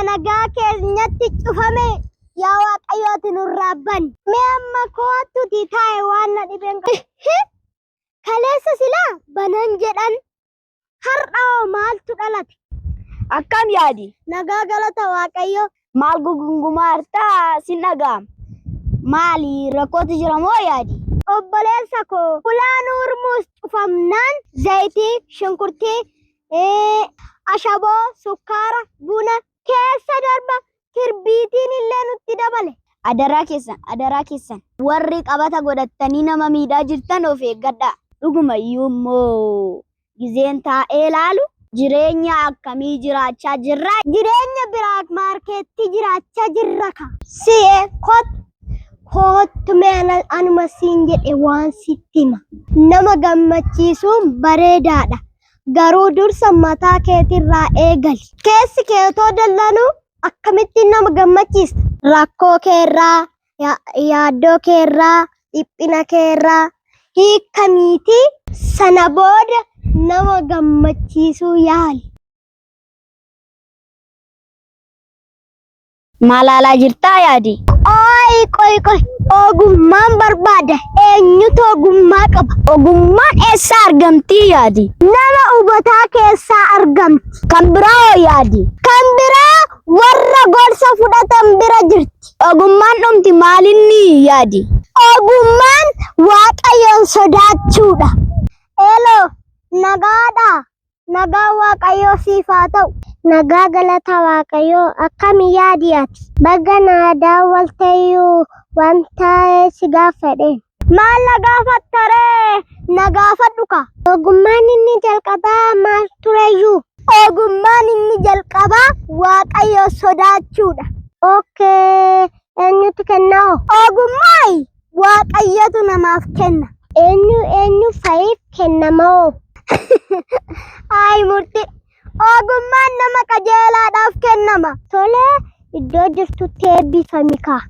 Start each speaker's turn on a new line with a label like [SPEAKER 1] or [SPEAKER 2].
[SPEAKER 1] nagaa keenyatti cufame yaa Waaqayyooti nurraa bani. Mee amma kootuuti taa'e waan na dhibeen kaleessa silaa banan jedhan har'aa maaltu dhalate?
[SPEAKER 2] Akkam yaadi?
[SPEAKER 1] Nagaa galata Waaqayyo.
[SPEAKER 2] Maal gugungumaa hartaa sin dhaga'ama? Maali rakkooti jira moo yaadi?
[SPEAKER 1] Obboleessa koo ulaan urmuus cufamnaan zayitii, shunkurtii, ashaboo, sukkaara, buna keessa darba kirbiitiin illee nutti dabale.
[SPEAKER 2] Adaraa keessan warri qabata godhattanii nama miidhaa jirtan of eeggadhaa. Dhuguma iyyuu immoo gizeen taa'ee ilaalu jireenya akkamii jiraachaa jirra?
[SPEAKER 1] Jireenya biraa maarkeetti jiraachaa jirra ka. Si'ee kottu mee anuma siin jedhe waan sitti hima. Nama gammachiisuun bareedaadha. Garuu dursa mataa keetirraa eegali. Keessi keetoo dallanuu akkamittiin nama gammachiista? Rakkoo keerraa, yaaddoo keerraa, dhiphina keerraa hiikkamiitii sana booda nama gammachiisuu yaali.
[SPEAKER 2] Maalaalaa jirtaa yaadi?
[SPEAKER 1] Qoy ogummaan barbaada. Eenyutu ogummaa qaba?
[SPEAKER 2] Ogummaan eessaa argamtii yaadi?
[SPEAKER 1] Nama hubataa keessaa argamti.
[SPEAKER 2] Kan biraa yaadi?
[SPEAKER 1] Kan biraa warra gorsa fudhatan bira jirti.
[SPEAKER 2] Ogummaan dhumti maalinni yaadi?
[SPEAKER 1] Ogummaan Waaqayyoon sodaachuudha. Eloo nagaadha. Nagaa Waaqayyoo siif haa ta'u. Nagaa galata Waaqayyoo akkami yaadi ati? Baga naa daawwalteeyyuu wanta si gaafadhe. Maal na gaafattaree? Na gaafadhu ka. Ogummaan inni jalqabaa maal tureyyuu? Ogummaan inni jalqabaa Waaqayyoo sodaachuudha. Okay, eenyutu kenna? Ogummaa Waaqayyotu namaaf kenna. Eenyu fa'iif kennamoo? Ay murtii. Ogummaan nama qajeelaadhaaf kennama. Tolee iddoo jirtutti eebbifami kaa.